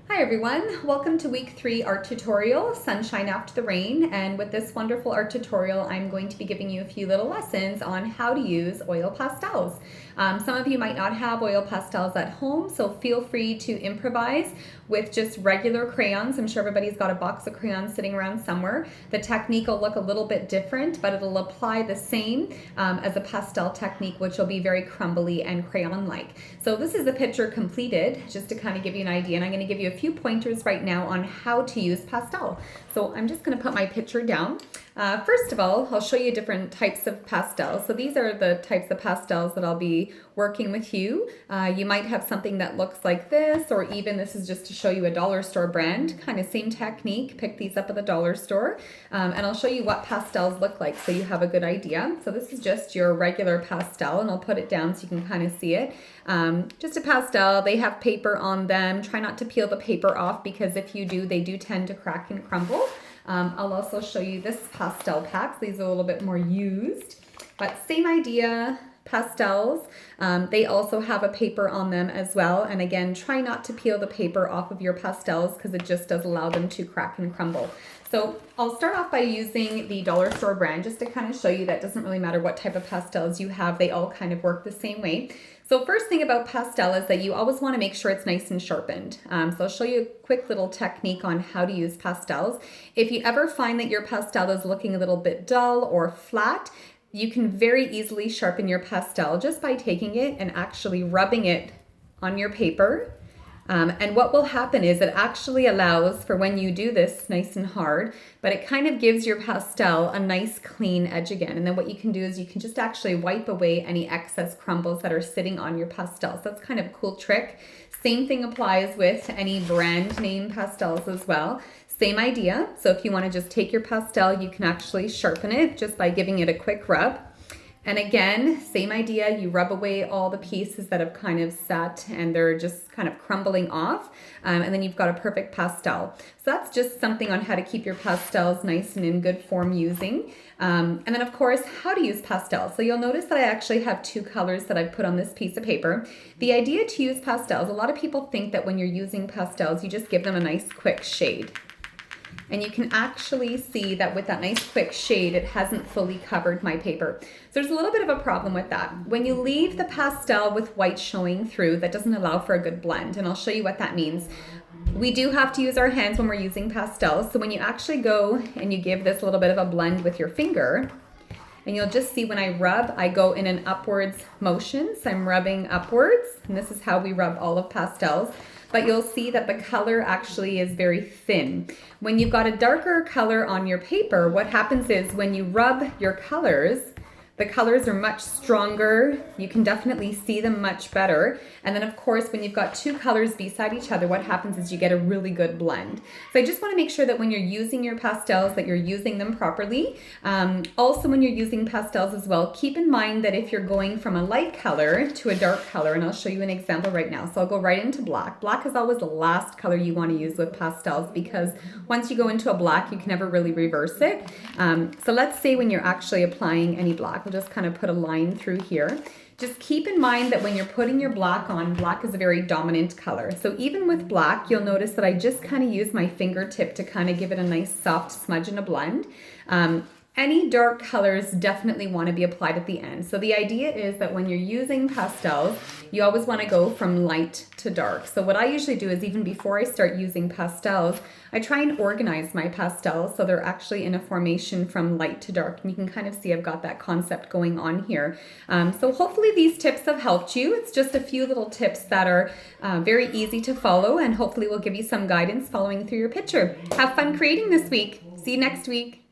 Hi everyone, welcome to week 3 art tutorial, Sunshine After the Rain, and with this wonderful art tutorial I'm going to be giving you a few little lessons on how to use oil pastels. Some of you might not have oil pastels at home, so feel free to improvise with just regular crayons. I'm sure everybody's got a box of crayons sitting around somewhere. The technique will look a little bit different, but it'll apply the same as a pastel technique, which will be very crumbly and crayon-like. So this is the picture completed, just to kind of give you an idea, and I'm going to give you a few pointers right now on how to use pastel. So I'm just going to put my picture down. First of all, I'll show you different types of pastels. So these are the types of pastels that I'll be working with you. You might have something that looks like this, or even this is just to show you a dollar store brand, kind of same technique. Pick these up at the dollar store, and I'll show you what pastels look like so you have a good idea. So this is just your regular pastel, and I'll put it down so you can kind of see it. Just a pastel. They have paper on them. Try not to peel the paper off, because if you do, they do tend to crack and crumble. I'll also show you this pastel packs. These are a little bit more used, but same idea, pastels. They also have a paper on them as well. And again, try not to peel the paper off of your pastels, because it just does allow them to crack and crumble. So I'll start off by using the dollar store brand just to kind of show you that doesn't really matter what type of pastels you have. They all kind of work the same way. So first thing about pastel is that you always want to make sure it's nice and sharpened. So I'll show you a quick little technique on how to use pastels. If you ever find that your pastel is looking a little bit dull or flat, you can very easily sharpen your pastel just by taking it and actually rubbing it on your paper. And what will happen is it actually allows for when you do this nice and hard, but it kind of gives your pastel a nice clean edge again. And then what you can do is you can just actually wipe away any excess crumbles that are sitting on your pastel. So that's kind of a cool trick. Same thing applies with any brand name pastels as well. Same idea. So if you want to just take your pastel, you can actually sharpen it just by giving it a quick rub. And again, same idea, you rub away all the pieces that have kind of sat and they're just kind of crumbling off. And then you've got a perfect pastel. So that's just something on how to keep your pastels nice and in good form using. And then of course, how to use pastels. So you'll notice that I actually have two colors that I've put on this piece of paper. The idea to use pastels, a lot of people think that when you're using pastels, you just give them a nice quick shade. And you can actually see that with that nice quick shade, it hasn't fully covered my paper. So there's a little bit of a problem with that. When you leave the pastel with white showing through, that doesn't allow for a good blend. And I'll show you what that means. We do have to use our hands when we're using pastels. So when you actually go and you give this a little bit of a blend with your finger, and you'll just see when I rub, I go in an upwards motion. So I'm rubbing upwards, and this is how we rub all of pastels. But you'll see that the color actually is very thin. When you've got a darker color on your paper, what happens is when you rub your colors, the colors are much stronger. You can definitely see them much better. And then of course, when you've got two colors beside each other, what happens is you get a really good blend. So I just want to make sure that when you're using your pastels, that you're using them properly. Also, when you're using pastels as well, keep in mind that if you're going from a light color to a dark color, and I'll show you an example right now. So I'll go right into black. Black is always the last color you want to use with pastels, because once you go into a black, you can never really reverse it. So let's say when you're actually applying any black, we'll just kind of put a line through here. Just keep in mind that when you're putting your black on, black is a very dominant color. So even with black, you'll notice that I just kind of use my fingertip to kind of give it a nice soft smudge and a blend. Any dark colors definitely want to be applied at the end. So the idea is that when you're using pastels, you always want to go from light to dark. So what I usually do is even before I start using pastels, I try and organize my pastels so they're actually in a formation from light to dark. And you can kind of see I've got that concept going on here. So hopefully these tips have helped you. It's just a few little tips that are very easy to follow, and hopefully will give you some guidance following through your picture. Have fun creating this week. See you next week.